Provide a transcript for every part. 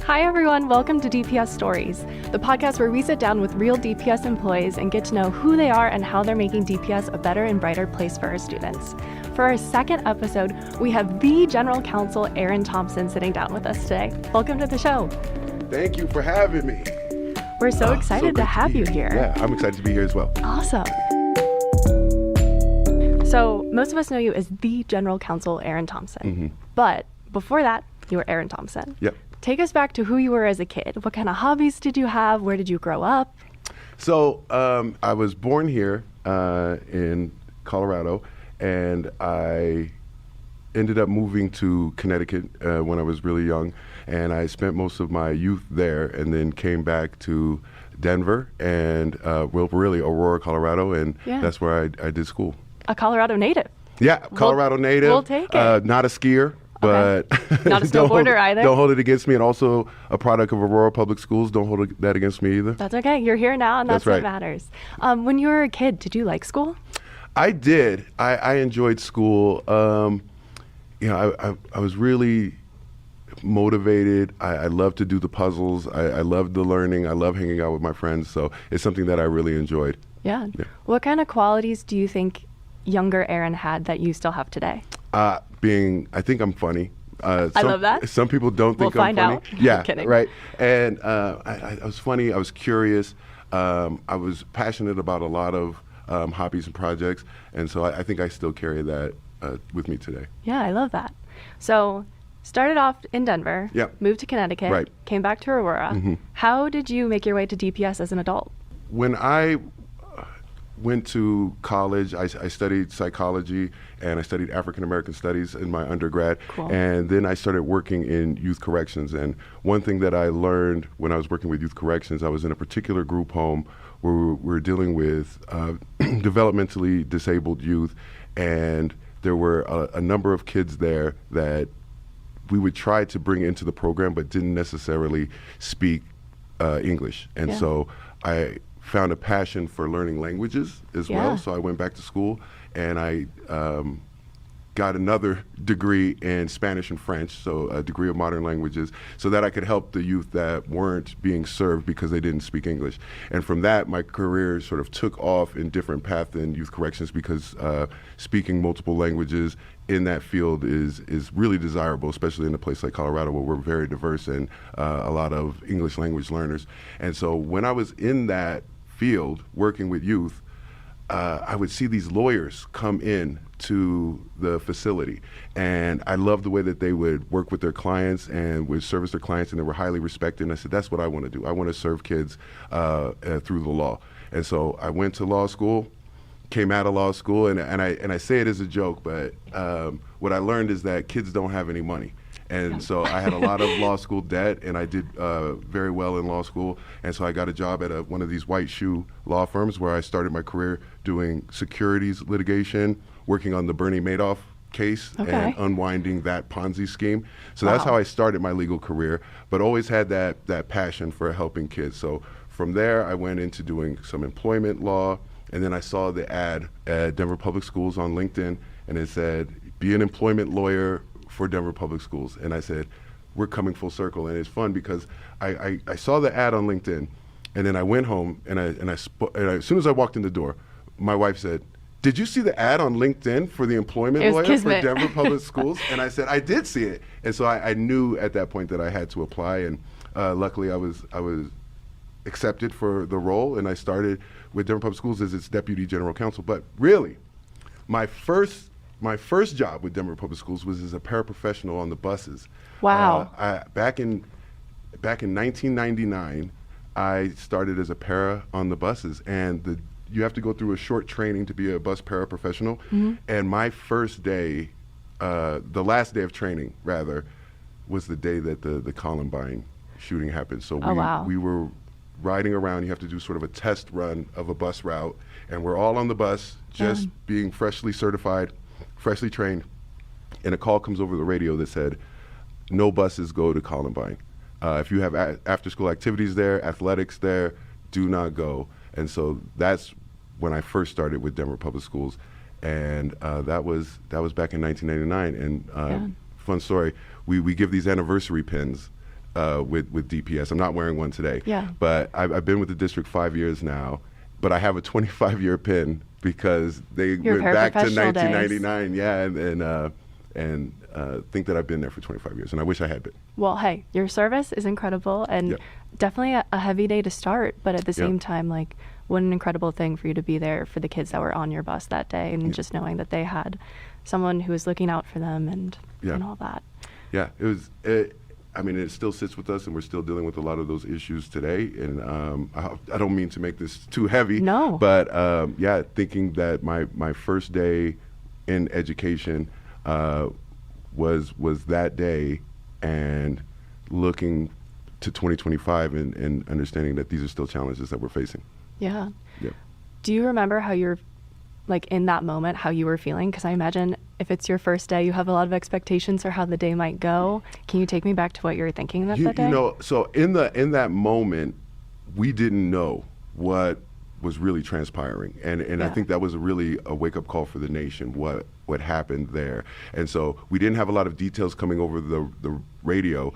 Hi everyone, welcome to DPS Stories, the podcast where we sit down with real DPS employees and get to know who they are and how they're making DPS a better and brighter place for our students. For our second episode, we have the General Counsel, Aaron Thompson, sitting down with us today. Welcome to the show. Thank you for having me. We're so excited to have you here. Yeah, I'm excited to be here as well. Awesome. So most of us know you as the General Counsel, Aaron Thompson. But before that, you were Aaron Thompson. Yep. Take us back to who you were as a kid. What kind of hobbies did you have? Where did you grow up? So I was born here in Colorado, and I ended up moving to Connecticut when I was really young, and I spent most of my youth there, and then came back to Denver and really Aurora, Colorado, and that's where I did school. A Colorado native. Yeah, Colorado native. We'll take it. Not a skier. But not a snowboarder either. Don't hold it against me, and also a product of Aurora Public Schools. Don't hold that against me either. That's okay. You're here now, and that's right. what matters. When you were a kid, did you like school? I did. I enjoyed school. I was really motivated. I loved to do the puzzles. I loved the learning. I love hanging out with my friends. So it's something that I really enjoyed. Yeah. What kind of qualities do you think younger Aaron had that you still have today? I think I'm funny. I love that. Some people don't think we'll I'm find funny. out. Yeah, I'm kidding. Right. And I was funny. I was curious. I was passionate about a lot of hobbies and projects, and so I think I still carry that with me today. Yeah, I love that. So, started off in Denver. Yep. Moved to Connecticut. Right. Came back to Aurora. How did you make your way to DPS as an adult? When I went to college, I studied psychology, and I studied African American studies in my undergrad. Cool. And then I started working in youth corrections. And one thing that I learned when I was working with youth corrections, I was in a particular group home where we were dealing with developmentally disabled youth, and there were a number of kids there that we would try to bring into the program but didn't necessarily speak English. And so I found a passion for learning languages as well. So I went back to school, and I got another degree in Spanish and French, so a degree of modern languages, so that I could help the youth that weren't being served because they didn't speak English. And from that, my career sort of took off in different paths in youth corrections, because speaking multiple languages in that field is really desirable, especially in a place like Colorado, where we're very diverse and a lot of English language learners. And so when I was in that field working with youth, I would see these lawyers come in to the facility, and I loved the way that they would work with their clients and would service their clients, and they were highly respected. And I said, that's what I want to do. I want to serve kids through the law. And so I went to law school, came out of law school, and I say it as a joke, but what I learned is that kids don't have any money. And so I had a lot of law school debt, and I did very well in law school. And so I got a job at one of these white shoe law firms, where I started my career doing securities litigation, working on the Bernie Madoff case and unwinding that Ponzi scheme. So that's how I started my legal career, but always had that passion for helping kids. So from there, I went into doing some employment law, and then I saw the ad at Denver Public Schools on LinkedIn, and it said, be an employment lawyer for Denver Public Schools. And I said, we're coming full circle. And it's fun because I saw the ad on LinkedIn, and then I went home, and as soon as I walked in the door, my wife said, did you see the ad on LinkedIn for the employment lawyer kismet. for Denver Public Schools? And I said, I did see it. And so I knew at that point that I had to apply, and luckily I was accepted for the role, and I started with Denver Public Schools as its deputy general counsel. But really, my first job with Denver Public Schools was as a paraprofessional on the buses. Wow. Back in 1999, I started as a para on the buses, and you have to go through a short training to be a bus paraprofessional. And my first day, the last day of training, rather, was the day that the Columbine shooting happened. So we were riding around. You have to do sort of a test run of a bus route, and we're all on the bus, just being freshly certified, freshly trained, and a call comes over the radio that said, no buses go to Columbine. If you have after-school activities there, athletics there, do not go. And so that's when I first started with Denver Public Schools, and that was back in 1999. And fun story, we give these anniversary pins with DPS. I'm not wearing one today. Yeah. But I've been with the district 5 years now. But I have a 25-year pin because they went back to 1999. Days. Yeah, and think that I've been there for 25 years, and I wish I had been. Well, hey, your service is incredible, and definitely a heavy day to start, but at the same time, like, what an incredible thing for you to be there for the kids that were on your bus that day, and just knowing that they had someone who was looking out for them and all that. Yeah, I mean, it still sits with us, and we're still dealing with a lot of those issues today. And I don't mean to make this too heavy. No. But thinking that my first day in education was that day, and looking to 2025 and understanding that these are still challenges that we're facing. Yeah. Yeah. Do you remember how you're, like, in that moment, how you were feeling? Because I imagine if it's your first day, you have a lot of expectations for how the day might go. Can you take me back to what you were thinking that day? You know, so in that moment, we didn't know what was really transpiring, and I think that was really a wake-up call for the nation. What happened there, and so we didn't have a lot of details coming over the radio.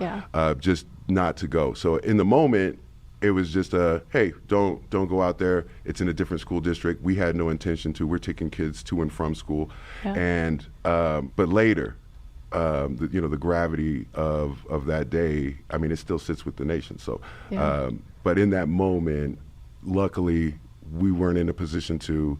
Just not to go. So in the moment, it was just hey, don't go out there. It's in a different school district. We had no intention to. We're taking kids to and from school, and but later, the gravity of that day. I mean, it still sits with the nation. So, but in that moment, luckily, we weren't in a position to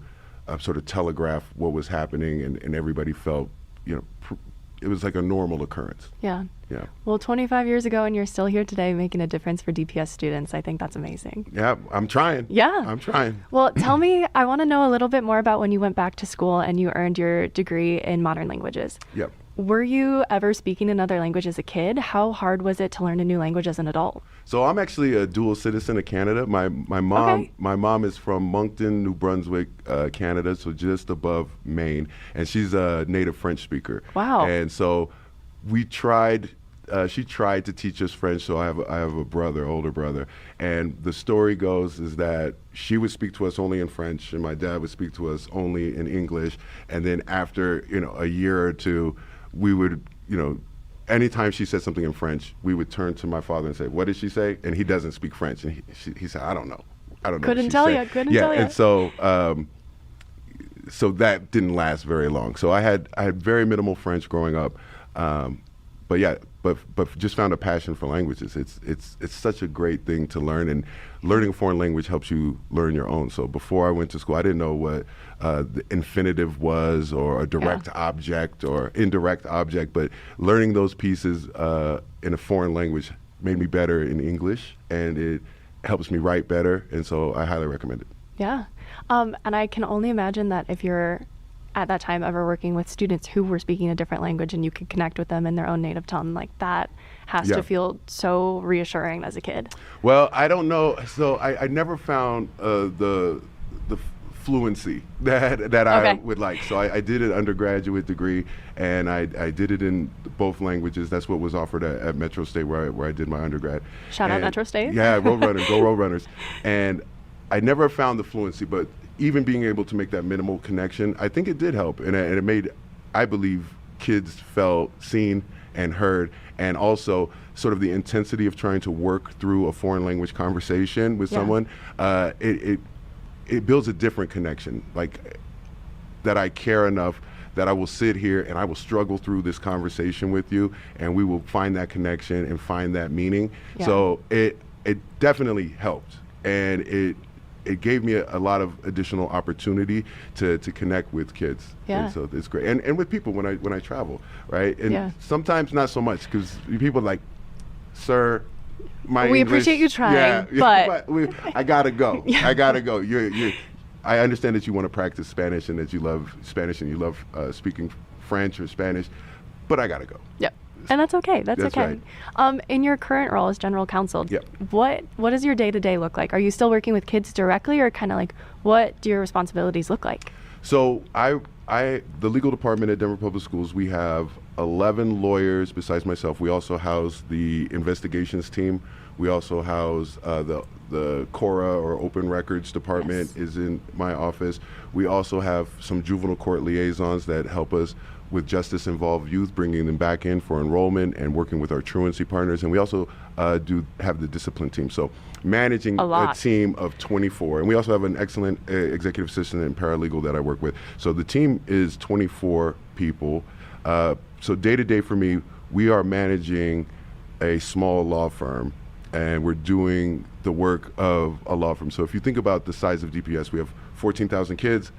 sort of telegraph what was happening, and everybody felt, it was like a normal occurrence. Yeah. Yeah. Well, 25 years ago, and you're still here today making a difference for DPS students. I think that's amazing. Yeah, I'm trying. Yeah. I'm trying. Well, tell me, I want to know a little bit more about when you went back to school and you earned your degree in modern languages. Yep. Were you ever speaking another language as a kid? How hard was it to learn a new language as an adult? So I'm actually a dual citizen of Canada. My mom is from Moncton, New Brunswick, Canada, so just above Maine, and she's a native French speaker. Wow. And so we tried. She tried to teach us French. So I have a brother, older brother, and the story goes is that she would speak to us only in French, and my dad would speak to us only in English. And then after a year or two, we would, anytime she said something in French, we would turn to my father and say, "What did she say?" And he doesn't speak French, and he said, "I don't know. Couldn't tell you. Couldn't tell you." And so that didn't last very long. So I had very minimal French growing up, but just found a passion for languages. It's such a great thing to learn, and learning a foreign language helps you learn your own. So before I went to school, I didn't know what the infinitive was, or a direct object or indirect object, but learning those pieces in a foreign language made me better in English, and it helps me write better, and so I highly recommend it. Yeah. And I can only imagine that if you're at that time ever working with students who were speaking a different language and you could connect with them in their own native tongue, like that has to feel so reassuring as a kid. Well, I don't know. So I never found the fluency that I would like. So I did an undergraduate degree, and I did it in both languages. That's what was offered at Metro State, where I did my undergrad. Shout out Metro State. Yeah, Roadrunners, go Roadrunners. And I never found the fluency, but even being able to make that minimal connection, I think it did help. And it made, I believe, kids felt seen and heard, and also sort of the intensity of trying to work through a foreign language conversation with someone. It builds a different connection, like that I care enough that I will sit here and I will struggle through this conversation with you, and we will find that connection and find that meaning. So it definitely helped, and it gave me a lot of additional opportunity to connect with kids. And so it's great. And with people when I travel, right? And sometimes not so much, because people are like, "Sir, my we English, appreciate you trying, but I gotta go. I gotta go. I understand that you want to practice Spanish and that you love Spanish and you love speaking French or Spanish, but I gotta go." Yep. And that's okay. That's okay. Right. In your current role as general counsel, Yep. what does your day-to-day look like? Are you still working with kids directly, or kind of like what do your responsibilities look like? So the legal department at Denver Public Schools, we have 11 lawyers besides myself. We also house the investigations team. We also house the CORA, or Open Records Department, is in my office. We also have some juvenile court liaisons that help us with justice-involved youth, bringing them back in for enrollment and working with our truancy partners. And we also have the discipline team. So managing a team of 24, and we also have an excellent executive assistant and paralegal that I work with. So the team is 24 people. So day to day for me, we are managing a small law firm, and we're doing the work of a law firm. So if you think about the size of DPS, we have 90,000 kids,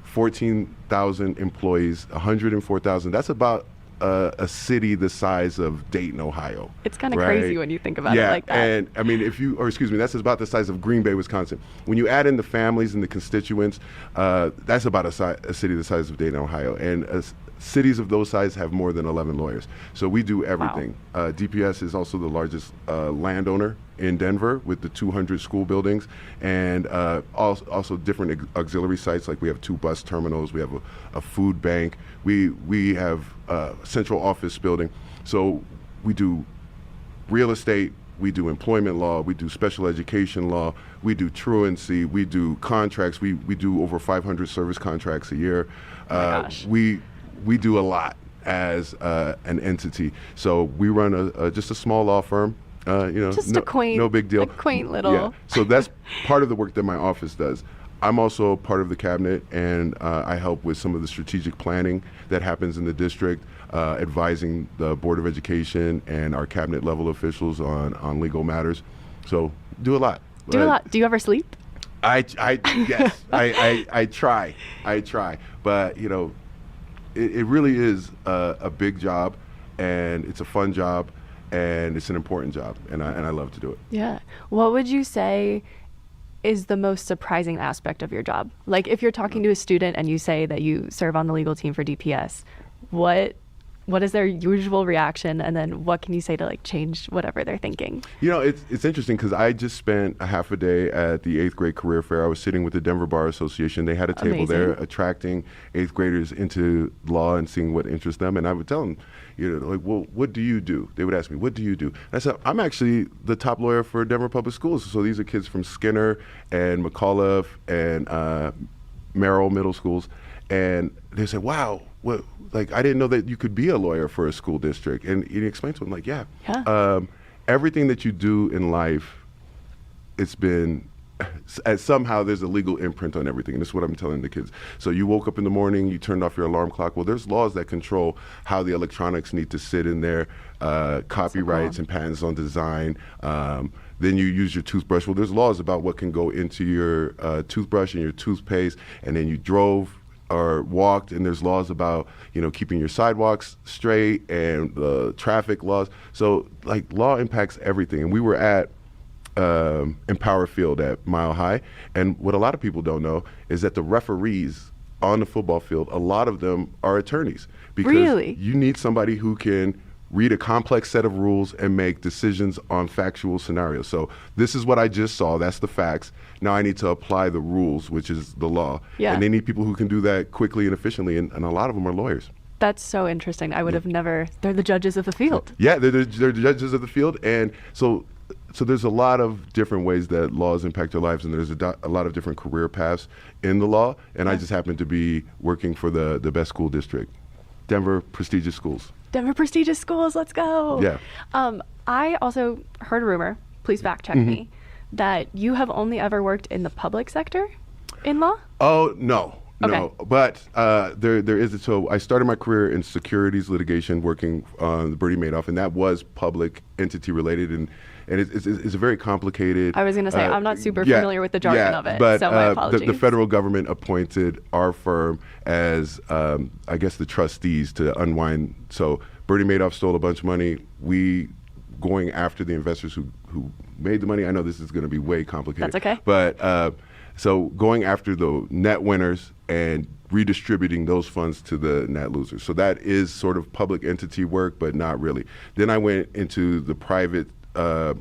14,000 employees, 104,000. That's about a city the size of Dayton, Ohio. It's kind of crazy when you think about it like that. And I mean, that's about the size of Green Bay, Wisconsin. When you add in the families and the constituents, that's about a city the size of Dayton, Ohio. And cities of those sizes have more than 11 lawyers. So we do everything. Wow. DPS is also the largest landowner in Denver with the 200 school buildings, and also different auxiliary sites. Like we have 2 bus terminals, we have a food bank, we have a central office building. So we do real estate, we do employment law, we do special education law, we do truancy, we do contracts, we do over 500 service contracts a year. Oh my gosh. We do a lot as an entity. So we run just a small law firm. Just no big deal. A quaint little. Yeah. So that's part of the work that my office does. I'm also part of the cabinet, and I help with some of the strategic planning that happens in the district, advising the Board of Education and our cabinet level officials on legal matters. So do a lot. Do a lot. Do you ever sleep? Yes. I try. But it really is a big job, and it's a fun job, and it's an important job, and I love to do it. Yeah. What would you say is the most surprising aspect of your job? Like if you're talking to a student and you say that you serve on the legal team for DPS, what is their usual reaction, and then what can you say to like change whatever they're thinking? It's interesting because I just spent a half a day at the 8th grade career fair. I was sitting with the Denver Bar Association. They had a table there attracting 8th graders into law and seeing what interests them. And I would tell them, well, what do you do? They would ask me, what do you do? And I said, I'm actually the top lawyer for Denver Public Schools. So these are kids from Skinner and McAuliffe and Merrill Middle Schools. And they said, wow, I didn't know that you could be a lawyer for a school district. And he explained to them, everything that you do in life, it's been, somehow there's a legal imprint on everything. And this is what I'm telling the kids. So you woke up in the morning, you turned off your alarm clock. Well, there's laws that control how the electronics need to sit in there, copyrights and patents on design. Then you use your toothbrush. Well, there's laws about what can go into your toothbrush and your toothpaste. And then you drove or walked, and there's laws about keeping your sidewalks straight and the traffic laws. So law impacts everything. And we were at Empower Field at Mile High, and what a lot of people don't know is that the referees on the football field, a lot of them are attorneys, because you need somebody who can read a complex set of rules and make decisions on factual scenarios. So this is what I just saw, that's the facts. Now I need to apply the rules, which is the law. Yeah. And they need people who can do that quickly and efficiently, and a lot of them are lawyers. That's so interesting. I would have never, they're the judges of the field. Yeah, they're the judges of the field. And so there's a lot of different ways that laws impact your lives, and there's a lot of different career paths in the law. And I just happen to be working for the best school district, Denver Prestigious Schools. Denver Prestigious Schools, let's go. Yeah. I also heard a rumor, please fact check me, that you have only ever worked in the public sector in law? Oh, no. Okay. No, but there is. So I started my career in securities litigation, working on the Bernie Madoff, and that was public entity related, and it's a very complicated. I was going to say I'm not super familiar with the jargon of it, but so my apologies. The federal government appointed our firm as I guess the trustees to unwind. So Bernie Madoff stole a bunch of money. We going after the investors who made the money. I know this is going to be way complicated. That's okay. But so going after the net winners and redistributing those funds to the net losers. So that is sort of public entity work, but not really. Then I went into the private,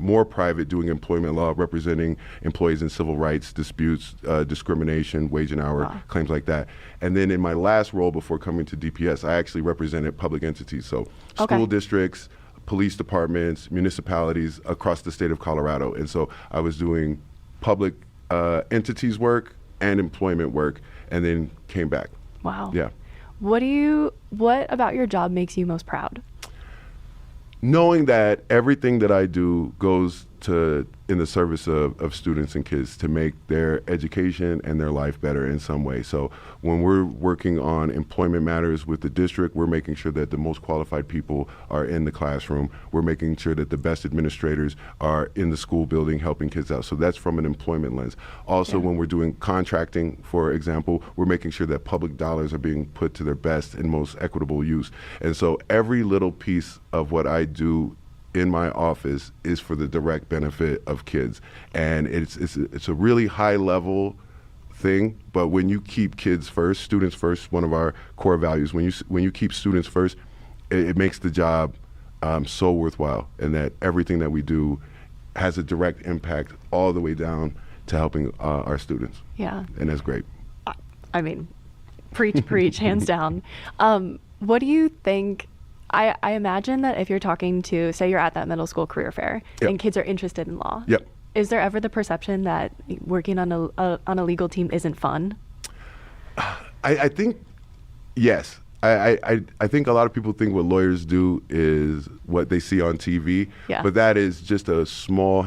more private, doing employment law, representing employees in civil rights disputes, discrimination, wage and hour, claims like that. And then in my last role before coming to DPS, I actually represented public entities. So school districts, police departments, municipalities across the state of Colorado. And so I was doing public entities work and employment work, and then came back. Wow. Yeah. What about your job makes you most proud? knowing that everything that I do goes to in the service of students and kids to make their education and their life better in some way. So when we're working on employment matters with the district, we're making sure that the most qualified people are in the classroom. We're making sure that the best administrators are in the school building helping kids out. So that's from an employment lens. Also, when we're doing contracting, for example, we're making sure that public dollars are being put to their best and most equitable use. And so every little piece of what I do in my office is for the direct benefit of kids. And it's a really high level thing, but when you keep kids first, students first, one of our core values, when you keep students first, it makes the job so worthwhile, and that everything that we do has a direct impact all the way down to helping our students. Yeah. And that's great. I mean, preach, hands down. What do you think? I imagine that if you're talking to, say you're at that middle school career fair and kids are interested in law, is there ever the perception that working on a legal team isn't fun? I think, yes. I think a lot of people think what lawyers do is what they see on TV, but that is just a small,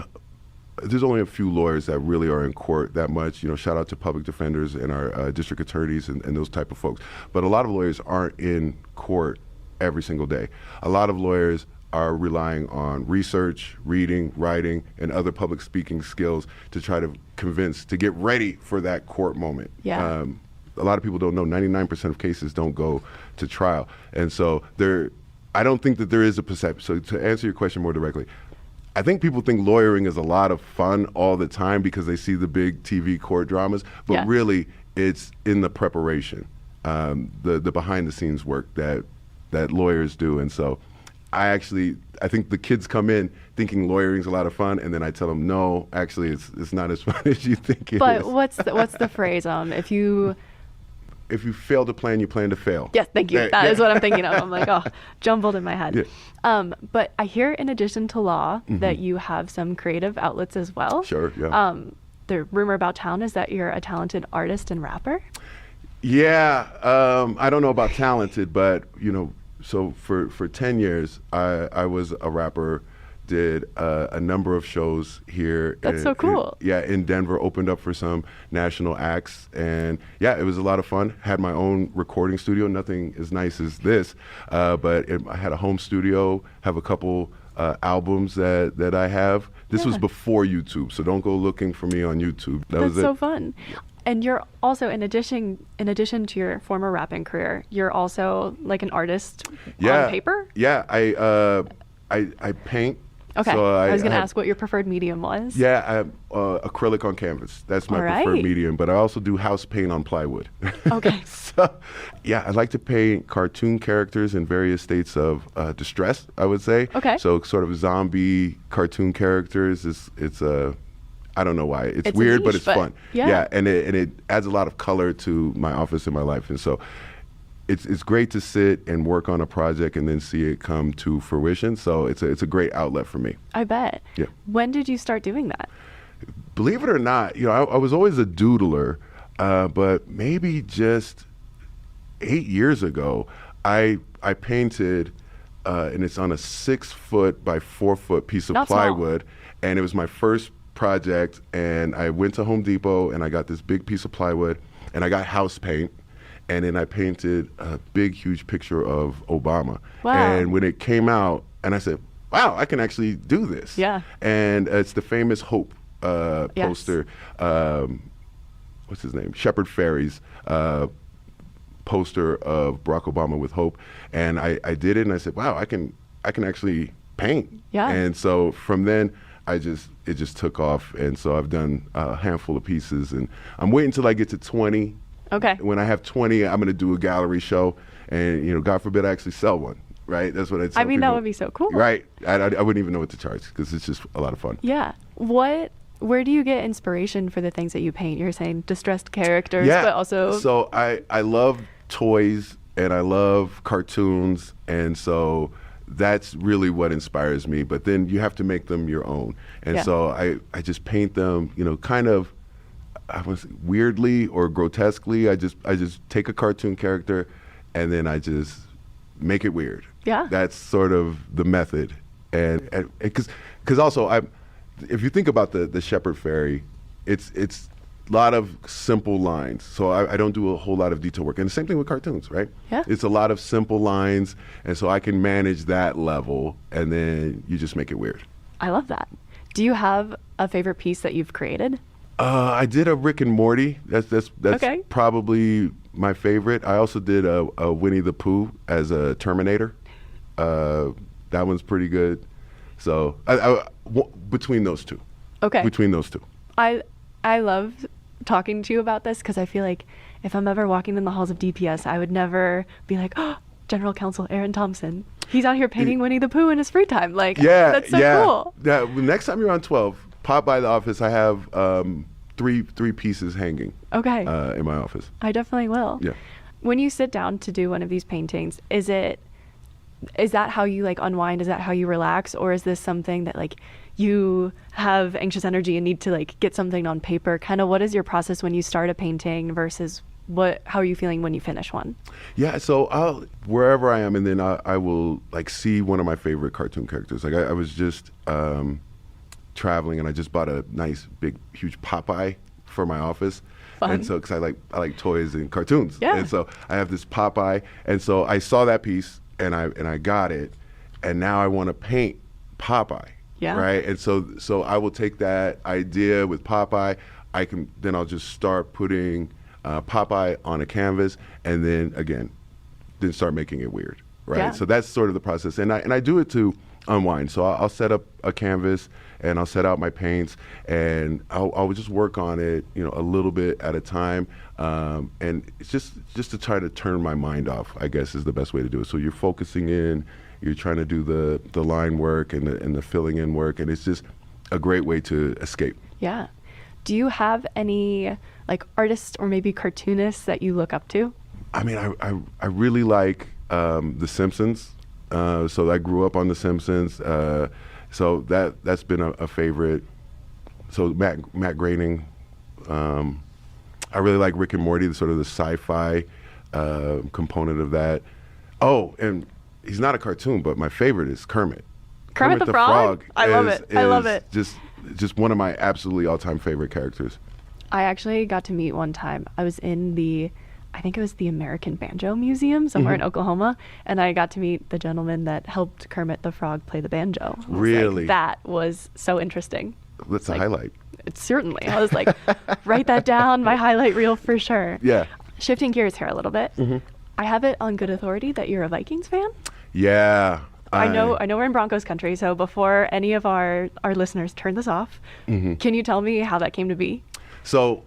there's only a few lawyers that really are in court that much. You know, shout out to public defenders and our district attorneys and those type of folks. But a lot of lawyers aren't in court every single day. A lot of lawyers are relying on research, reading, writing, and other public speaking skills to try to to get ready for that court moment. A lot of people don't know 99% of cases don't go to trial. And so I don't think that there is a perception. So to answer your question more directly, I think people think lawyering is a lot of fun all the time because they see the big TV court dramas, but really it's in the preparation, the behind the scenes work that lawyers do. And so I think the kids come in thinking lawyering is a lot of fun, and then I tell them, no, actually it's not as fun as you think it is. But what's the phrase? If you fail to plan, you plan to fail. Yes, thank you. That is what I'm thinking of. I'm like, jumbled in my head. But I hear in addition to law that you have some creative outlets as well. Sure, yeah. The rumor about town is that you're a talented artist and rapper. Yeah, I don't know about talented, but so for 10 years, I was a rapper, did a number of shows here. That's so cool. In Denver, opened up for some national acts, and it was a lot of fun. Had my own recording studio, nothing as nice as this, but I had a home studio, have a couple albums that I have. This was before YouTube, so don't go looking for me on YouTube. That's so fun. And you're also, in addition to your former rapping career, you're also like an artist on paper? Yeah, I paint. Okay, so I was going to ask what your preferred medium was. Yeah, I have acrylic on canvas. That's my preferred medium, but I also do house paint on plywood. Okay. So, I like to paint cartoon characters in various states of distress, I would say. Okay. So sort of zombie cartoon characters. It's I don't know why. It's weird, but it's fun. Yeah, and it adds a lot of color to my office and my life. And so it's great to sit and work on a project and then see it come to fruition. So it's a great outlet for me. I bet. Yeah. When did you start doing that? Believe it or not, I was always a doodler, but maybe just 8 years ago, I painted, and it's on a 6-foot by 4-foot piece of plywood, and it was my first project. And I went to Home Depot and I got this big piece of plywood, and I got house paint. And then I painted a big, huge picture of Obama. Wow. And when it came out, and I said, wow, I can actually do this. Yeah. And it's the famous Hope poster. What's his name? Shepard Fairey's poster of Barack Obama with Hope. And I did it, and I said, wow, I can actually paint. Yeah. And so from then, it just took off. And so I've done a handful of pieces, and I'm waiting till I get to 20. Okay. When I have 20, I'm going to do a gallery show, and God forbid I actually sell one. Right? That's what I tell people. That would be so cool. Right. I wouldn't even know what to charge because it's just a lot of fun. Yeah. Where do you get inspiration for the things that you paint? You're saying distressed characters, but also. So I love toys and I love cartoons, and so that's really what inspires me. But then you have to make them your own, and so I just paint them, kind of. I was weirdly or grotesquely. I just take a cartoon character, and then I just make it weird. Yeah. That's sort of the method. and because also if you think about the Shepherd Fairy, it's a lot of simple lines. So I don't do a whole lot of detail work. And the same thing with cartoons, right? Yeah. It's a lot of simple lines, and so I can manage that level, and then you just make it weird. I love that. Do you have a favorite piece that you've created? I did a Rick and Morty. That's Okay. probably my favorite. I also did a Winnie the Pooh as a Terminator. That one's pretty good. So between those two. Okay. Between those two. I love talking to you about this because I feel like if I'm ever walking in the halls of DPS, I would never be like, oh, General Counsel Aaron Thompson. He's out here painting Winnie the Pooh in his free time. Like, that's so cool. Yeah. Next time you're on 12, pop by the office. I have three pieces hanging. Okay. In my office. I definitely will. Yeah. When you sit down to do one of these paintings, is that how you like unwind? Is that how you relax? Or is this something that like you have anxious energy and need to like get something on paper? Kind of what is your process when you start a painting versus how are you feeling when you finish one? Yeah, so wherever I am, and then I will like see one of my favorite cartoon characters. Like I was just traveling, and I just bought a nice big huge Popeye for my office. Fun. And so because I like toys and cartoons. Yeah. And so I have this Popeye, and so I saw that piece and I got it, and now I want to paint Popeye. Yeah. Right. And so I will take that idea with Popeye. I'll just start putting Popeye on a canvas, and then start making it weird, right? Yeah. So that's sort of the process, and I do it to unwind. So I'll set up a canvas, and I'll set out my paints, and I'll just work on it, a little bit at a time, and it's just to try to turn my mind off, I guess, is the best way to do it. So you're focusing in, you're trying to do the line work and the filling in work, and it's just a great way to escape. Yeah. Do you have any like artists or maybe cartoonists that you look up to? I mean, I really like The Simpsons. So I grew up on The Simpsons. So that's been a favorite. So Matt Groening. I really like Rick and Morty, the sort of the sci-fi component of that. Oh, and he's not a cartoon, but my favorite is Kermit. Kermit the Frog? I love it. I love it. Just one of my absolutely all-time favorite characters. I actually got to meet one time. I was in I think it was the American Banjo Museum somewhere in Oklahoma, and I got to meet the gentleman that helped Kermit the Frog play the banjo. Really? That was so interesting. That's a highlight. It certainly. I was like, write that down, my highlight reel for sure. Yeah. Shifting gears here a little bit. I have it on good authority that you're a Vikings fan. Yeah. I know we're in Broncos country, so before any of our listeners turn this off, can you tell me how that came to be? So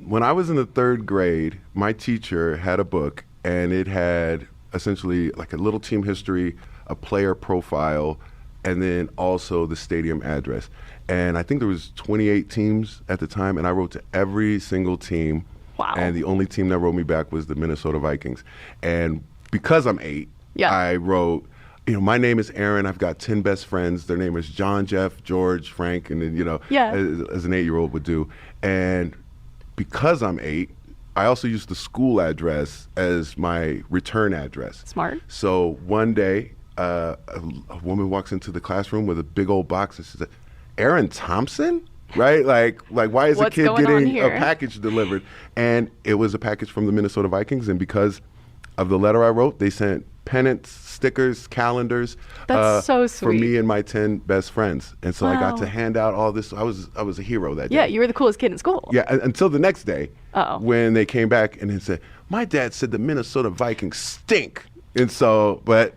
when I was in the 3rd grade, my teacher had a book, and it had essentially like a little team history, a player profile, and then also the stadium address. And I think there was 28 teams at the time, and I wrote to every single team. Wow. And the only team that wrote me back was the Minnesota Vikings. And because I'm 8, I wrote, my name is Aaron. I've got 10 best friends. Their name is John, Jeff, George, Frank, and then, as an 8-year-old would do. And because I'm 8, I also used the school address as my return address. Smart. So one day, a woman walks into the classroom with a big old box, and she said, Aaron Thompson? Right? Like why is a kid getting a package delivered? And it was a package from the Minnesota Vikings, and because of the letter I wrote, they sent pennants, stickers, calendars. That's so sweet. For me and my 10 best friends. And so I got to hand out all this. I was a hero that day. Yeah, you were the coolest kid in school. Yeah, until the next day when they came back and they said, my dad said the Minnesota Vikings stink. And so, but,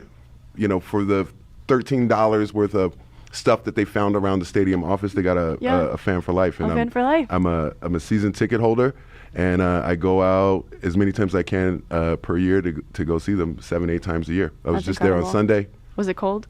for the $13 worth of stuff that they found around the stadium office, they got a fan for life. And fan for life. I'm a season ticket holder. And I go out as many times as I can per year to go see them 7-8 times a year. I was just there on Sunday. Was it cold?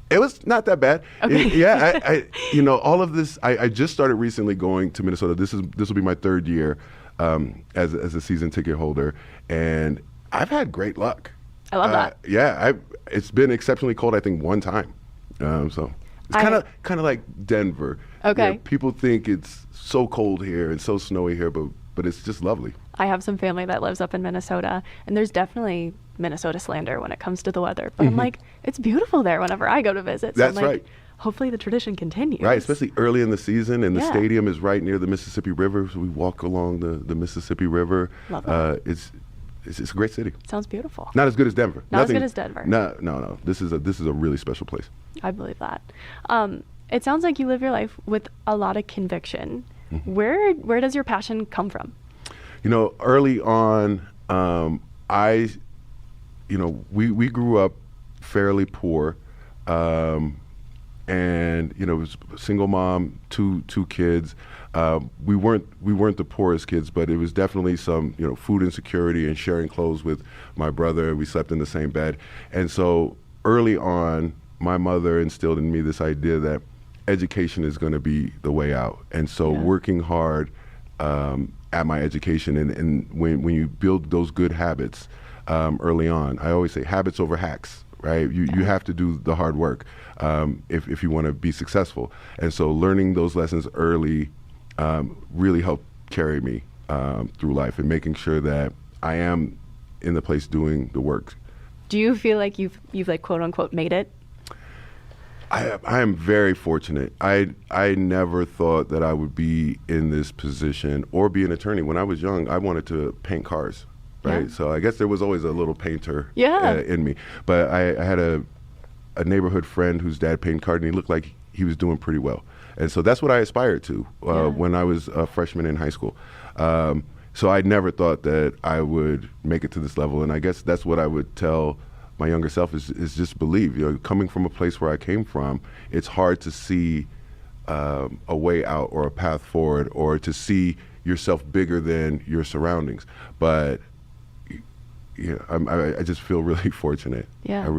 It was not that bad. Okay. I all of this, I just started recently going to Minnesota. This will be my 3rd year as a season ticket holder. And I've had great luck. I love that. It's been exceptionally cold, I think, one time. So it's kind of like Denver. Okay. People think it's so cold here and so snowy here, but it's just lovely. I have some family that lives up in Minnesota, and there's definitely Minnesota slander when it comes to the weather. But I'm like, it's beautiful there whenever I go to visit. So That's I'm like, right. hopefully the tradition continues. Right, especially early in the season, and the Yeah. stadium is right near the Mississippi River, so we walk along the Mississippi River. Love that. It's a great city. Sounds beautiful. Not as good as Denver. Not as good as Denver. No. This is a really special place. I believe that. It sounds like you live your life with a lot of conviction. Mm-hmm. Where does your passion come from? Early on, we grew up fairly poor, and it was a single mom, two kids. We weren't the poorest kids, but it was definitely some food insecurity and sharing clothes with my brother. We slept in the same bed, and so early on, my mother instilled in me this idea that education is going to be the way out, and so working hard at my education, and when you build those good habits early on, I always say habits over hacks. Right, you have to do the hard work if you want to be successful, and so learning those lessons early really helped carry me through life and making sure that I am in the place doing the work. Do you feel like you've like quote unquote made it? I am very fortunate. I never thought that I would be in this position or be an attorney. When I was young, I wanted to paint cars. Right, Yeah. so I guess there was always a little painter Yeah. in me. But I had a neighborhood friend whose dad painted cars, and he looked like he was doing pretty well. And so that's what I aspired to when I was a freshman in high school. So I never thought that I would make it to this level. And I guess that's what I would tell my younger self is just believe. Coming from a place where I came from, it's hard to see a way out or a path forward, or to see yourself bigger than your surroundings. But I just feel really fortunate. Yeah.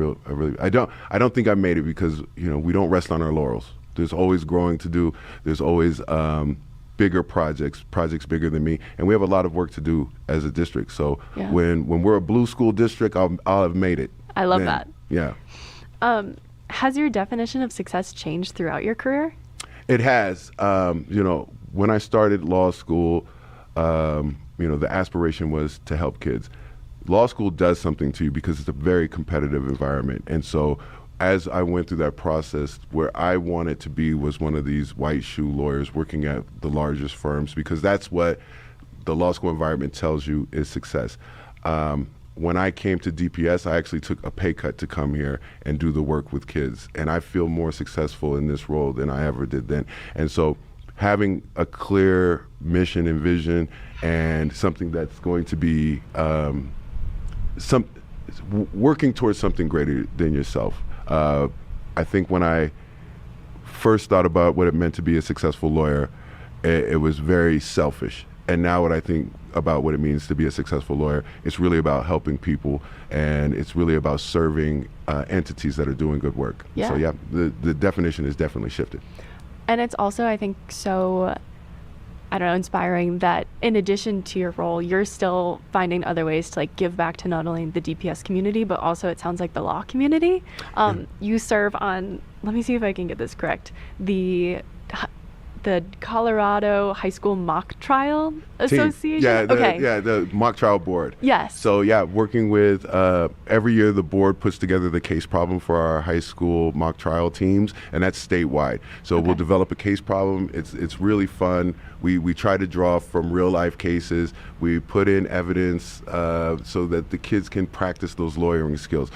I don't think I made it because we don't rest on our laurels. There's always growing to do. There's always bigger projects bigger than me, and we have a lot of work to do as a district. So when we're a blue school district, I'll have made it. I love that. Yeah. Has your definition of success changed throughout your career? It has. When I started law school, the aspiration was to help kids. Law school does something to you because it's a very competitive environment. And so as I went through that process, where I wanted to be was one of these white shoe lawyers working at the largest firms, because that's what the law school environment tells you is success. When I came to DPS, I actually took a pay cut to come here and do the work with kids. And I feel more successful in this role than I ever did then. And so having a clear mission and vision and something that's going to be working towards something greater than yourself. I think when I first thought about what it meant to be a successful lawyer, it was very selfish. And now what I think about what it means to be a successful lawyer, it's really about helping people, and it's really about serving entities that are doing good work. Yeah. So the definition is definitely shifted. And it's also, I think, so, inspiring that in addition to your role, you're still finding other ways to give back to not only the DPS community, but also it sounds like the law community. You serve on, let me see if I can get this correct, the Colorado High School Mock Trial Association? The Mock Trial Board. Yes. So working with, every year the board puts together the case problem for our high school mock trial teams, and that's statewide. So we'll develop a case problem. It's really fun. We try to draw from real life cases. We put in evidence so that the kids can practice those lawyering skills.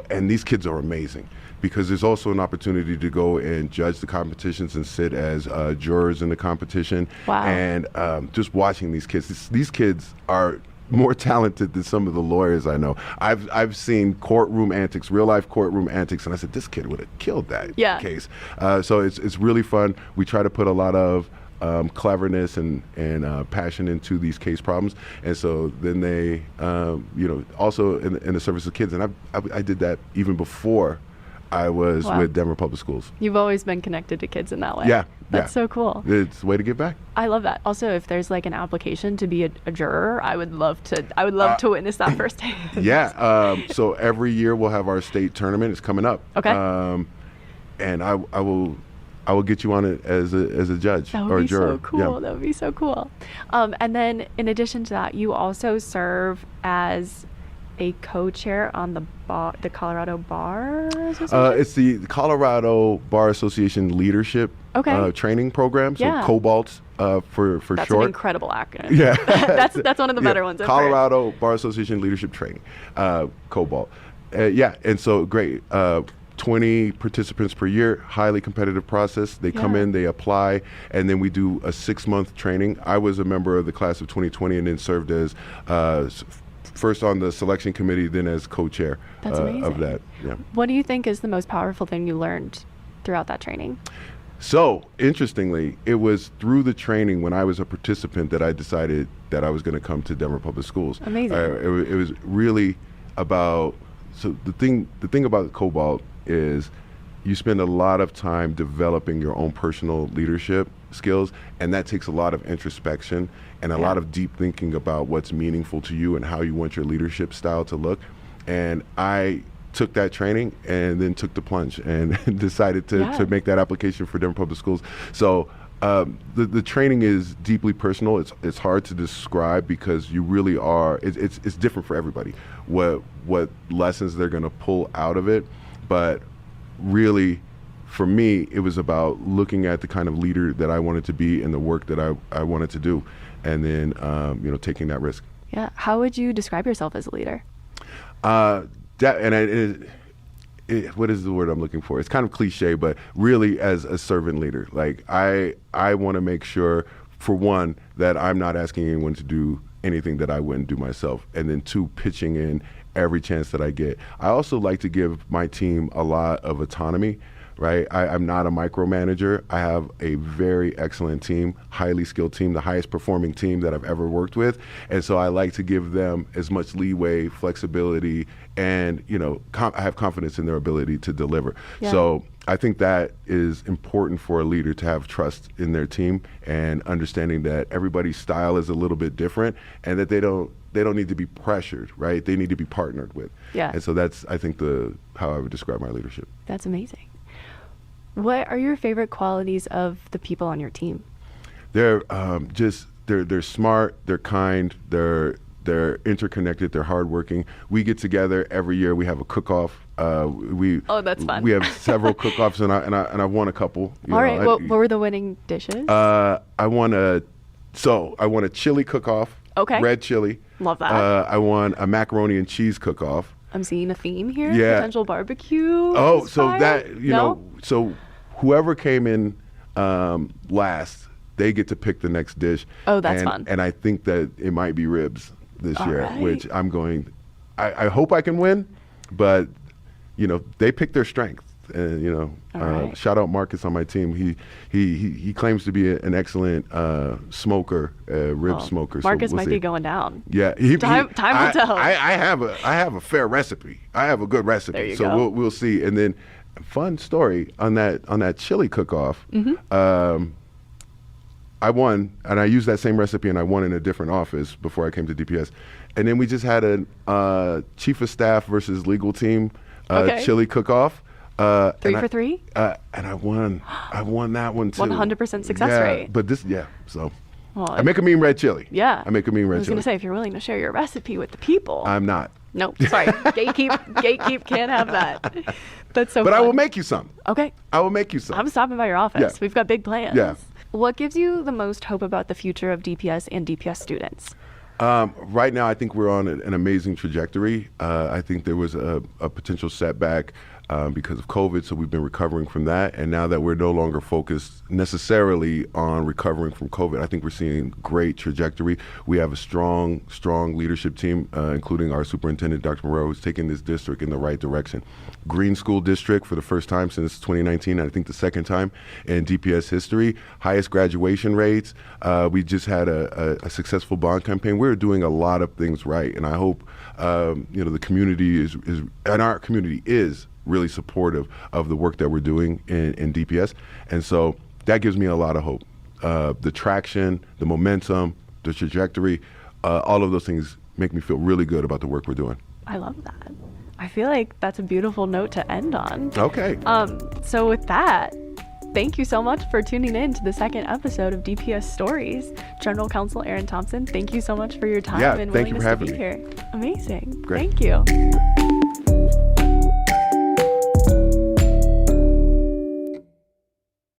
And these kids are amazing, because there's also an opportunity to go and judge the competitions and sit as jurors in the competition. Wow. And just watching these kids are more talented than some of the lawyers I know. I've seen courtroom antics, real life courtroom antics, and I said, this kid would have killed that case. So it's really fun. We try to put a lot of cleverness and passion into these case problems, and so then they, also in the service of kids. And I did that even before I was with Denver Public Schools. You've always been connected to kids in that way. Yeah. That's so cool. It's a way to give back. I love that. Also, if there's an application to be a juror, I would love to witness that firsthand. Yeah. So every year we'll have our state tournament. It's coming up. Okay. And I will I will get you on it as a judge That would or a be juror. so cool. Yeah. That would be so cool. And then in addition to that, you also serve as a co-chair on the Colorado Bar Association? It's the Colorado Bar Association Leadership Training Program, so Yeah. COBALT for That's short. an incredible acronym. Yeah. that's one of the better ones I've heard. Colorado Bar Association Leadership Training, COBALT. And so great. 20 participants per year, highly competitive process. They come in, they apply, and then we do a 6-month training. I was a member of the class of 2020 and then served as first on the selection committee, then as co-chair of that. Yeah. What do you think is the most powerful thing you learned throughout that training? So, interestingly, it was through the training when I was a participant that I decided that I was going to come to Denver Public Schools. Amazing. It was really about, so the thing about COBALT is you spend a lot of time developing your own personal leadership skills, and that takes a lot of introspection and a lot of deep thinking about what's meaningful to you and how you want your leadership style to look. And I took that training and then took the plunge and decided to make that application for Denver Public Schools. So the training is deeply personal. It's hard to describe because you really are, it's different for everybody, what lessons they're gonna pull out of it. But really, for me, it was about looking at the kind of leader that I wanted to be and the work that I wanted to do, and then taking that risk. Yeah. How would you describe yourself as a leader? What is the word I'm looking for? It's kind of cliche, but really as a servant leader. Like I want to make sure, for one, that I'm not asking anyone to do anything that I wouldn't do myself, and then 2, pitching in every chance that I get. I also like to give my team a lot of autonomy, right? I'm not a micromanager. I have a very excellent team, highly skilled team, the highest performing team that I've ever worked with. And so I like to give them as much leeway, flexibility, and I have confidence in their ability to deliver. Yeah. So I think that is important for a leader, to have trust in their team and understanding that everybody's style is a little bit different and that they don't need to be pressured, right? They need to be partnered with. Yeah. And so that's, I think, how I would describe my leadership. That's amazing. What are your favorite qualities of the people on your team? They're they're smart, they're kind, they're interconnected, they're hardworking. We get together every year. We have a cook-off. That's fun. We have several cook-offs, and I won a couple. All right. What were the winning dishes? I won a chili cook-off. Okay. Red chili. Love that. I won a macaroni and cheese cook-off. I'm seeing a theme here. Yeah. Potential barbecue. Oh, inspired? so that so whoever came in last, they get to pick the next dish. Oh, that's fun. And I think that it might be ribs this year, right. which I'm going. I hope I can win, but they pick their strength. And right. Shout out Marcus on my team. He claims to be an excellent smoker, rib smoker. Marcus so we'll might see. be going down. Yeah, time will tell. I have a fair recipe. I have a good recipe. There you so go. we'll see. And then, fun story on that chili cook-off. Mm-hmm. I won, and I used that same recipe, and I won in a different office before I came to DPS. And then we just had a chief of staff versus legal team chili cook-off. 3 for 3? And I won that one too. 100% success rate. But so I make a mean red chili. Yeah. I make a mean red chili. I was going to say, if you're willing to share your recipe with the people. I'm not. No, sorry. Gatekeep can't have that. That's so But fun. I will make you some. Okay. I will make you some. I'm stopping by your office. Yeah. We've got big plans. Yeah. What gives you the most hope about the future of DPS and DPS students? Right now, I think we're on an amazing trajectory. I think there was a potential setback because of COVID, so we've been recovering from that. And now that we're no longer focused necessarily on recovering from COVID, I think we're seeing great trajectory. We have a strong leadership team, including our superintendent, Dr. Moreau, who's taking this district in the right direction. Green School District for the first time since 2019, I think the second time in DPS history. Highest graduation rates. We just had a successful bond campaign. We're doing a lot of things right, and I hope the community and our community is really supportive of the work that we're doing in DPS, and so that gives me a lot of hope. The traction, the momentum, the trajectory, all of those things make me feel really good about the work we're doing. I love that. I feel like that's a beautiful note to end on. Okay. So with that, thank you so much for tuning in to the second episode of DPS Stories. General Counsel Aaron Thompson, thank you so much for your time and thank you willingness for to be having me. here. Amazing. Great. Thank you.